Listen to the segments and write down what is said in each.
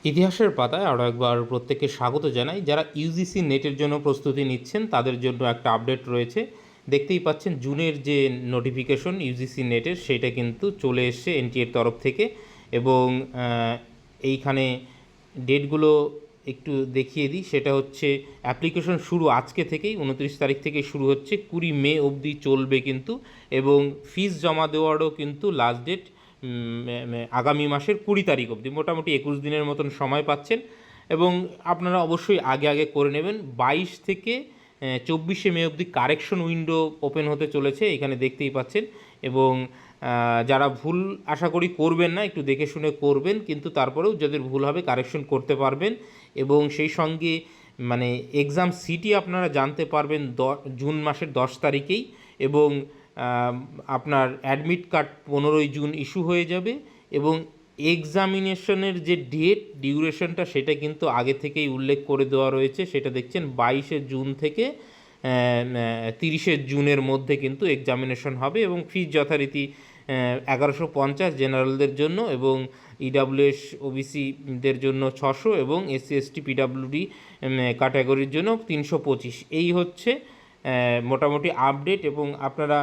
ইতিহাসের পাতায় আরও একবার প্রত্যেককে স্বাগত জানাই। যারা ইউজিসি নেটের জন্য প্রস্তুতি নিচ্ছেন তাদের জন্য একটা আপডেট রয়েছে। দেখতেই পাচ্ছেন জুনের যে নোটিফিকেশন ইউজিসি নেটের সেটা কিন্তু চলে এসছে এনটিএর তরফ থেকে, এবং এইখানে ডেটগুলো একটু দেখিয়ে দিই। সেটা হচ্ছে অ্যাপ্লিকেশন শুরু আজকে থেকেই 29 তারিখ থেকেই শুরু হচ্ছে, 20 মে অবধি চলবে কিন্তু, এবং ফিস জমা দেওয়ারও কিন্তু লাস্ট ডেট আগামী মাসের 20 তারিখ অবধি, মোটামুটি 21 দিনের মতন সময় পাচ্ছেন। এবং আপনারা অবশ্যই আগে আগে করে নেবেন। 22 থেকে 24শে মে অবধি কারেকশন উইন্ডো ওপেন হতে চলেছে, এখানে দেখতেই পাচ্ছেন। এবং যারা ভুল আশা করি করবেন না, একটু দেখে শুনে করবেন, কিন্তু তারপরেও যাদের ভুল হবে কারেকশন করতে পারবেন। এবং সেই সঙ্গে মানে এক্সাম সিটি আপনারা জানতে পারবেন জুন মাসের 10 তারিখেই, এবং আপনার অ্যাডমিট কার্ড 15ই জুন ইস্যু হয়ে যাবে। এবং এক্সামিনেশনের যে ডেট ডিউরেশনটা সেটা কিন্তু আগে থেকেই উল্লেখ করে দেওয়া রয়েছে, সেটা দেখছেন 22শে জুন থেকে 30শে জুনের মধ্যে কিন্তু এক্সামিনেশন হবে। এবং ফিজ যথারীতি 1150 জেনারেলদের জন্য, এবং ইডাব্লিউএস ওবিসিদের জন্য 600, এবং এসসি এসটি পিডাব্লিউডি ক্যাটাগরির জন্য 325। এই হচ্ছে মোটামুটি আপডেট। এবং আপনারা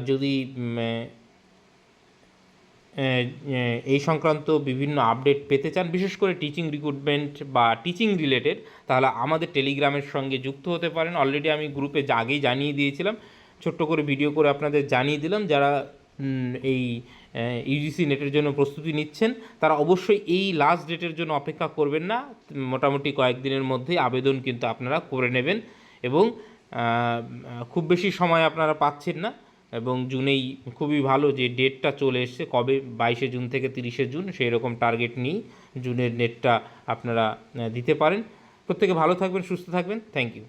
যদি এই সংক্রান্ত বিভিন্ন আপডেট পেতে চান, বিশেষ করে টিচিং রিক্রুটমেন্ট বা টিচিং রিলেটেড, তাহলে আমাদের টেলিগ্রামের সঙ্গে যুক্ত হতে পারেন। অলরেডি আমি গ্রুপে আগেই জানিয়ে দিয়েছিলাম, ছোট্ট করে ভিডিও করে আপনাদের জানিয়ে দিলাম। যারা এই ইউজিসি নেটের জন্য প্রস্তুতি নিচ্ছেন তারা অবশ্যই এই লাস্ট ডেটের জন্য অপেক্ষা করবেন না, মোটামুটি কয়েকদিনের মধ্যেই আবেদন কিন্তু আপনারা করে নেবেন। এবং খুব বেশি সময় আপনারা পাচ্ছেন না, এবং জুনেই খুবই ভালো যে ডেটটা চলে এসছে, কবে 22শে জুন থেকে 30শে জুন, সেই রকম টার্গেট নিয়েই জুনের নেটটা আপনারা দিতে পারেন। প্রত্যেকে ভালো থাকবেন, সুস্থ থাকবেন। Thank you.